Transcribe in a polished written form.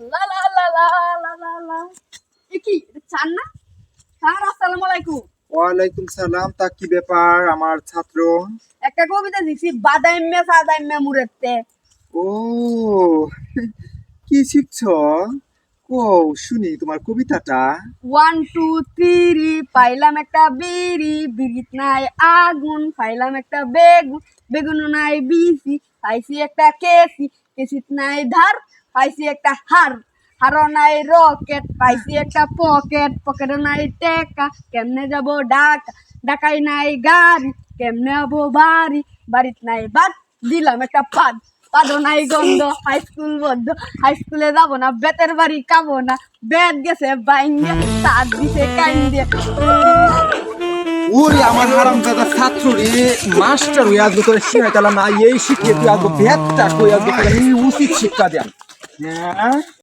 লা লা লা লা লা লা লা। এ কি চান না? স্যার আসসালামু আলাইকুম। ওয়ালাইকুম সালাম। তা কি ব্যাপার আমার ছাত্র? একটা কবিতা দিছি বাদাইম্যা সাদাইম্যা মুরেতে। ও কি শিখছ? কো শুনি তোমার কবিতাটা। 1 2 3 পাইলাম একটা বিড়ি, বিড়িত নাই আগুন, পাইলাম একটা বেগুন, বেগুন নাই বিসি, পাইছি একটা কেসি, কেসিত নাই ধার, পাইছি একটা হার, হারও নাই রকেট, পাইছি একটা পকেট, পকেটে নাই টেকা, কেমনে যাব ঢাকা, ঢাকায় নাই গাড়ি, কেমনে যাবো বাড়ি, বাড়িত নাই ভাত, দিলাম একটা পাদ, পাদও নাই গন্ধ, হাই স্কুল বন্ধ, হাই স্কুলে যাবো না, বেতের বাড়ি খাবো না, বেত গেছে বাইঙ্গে, তার দিছে কাইন্দে। ওরে আমার হারামজাদা ছাত্র রে, মাস্টার হয়ে আসবো তোর শিখাইতালাম না, এই শিখিয়ে তুই আসবো ভেতটা কই আসবো, তোকে আমি উচিত শিক্ষা দেন। হ্যাঁ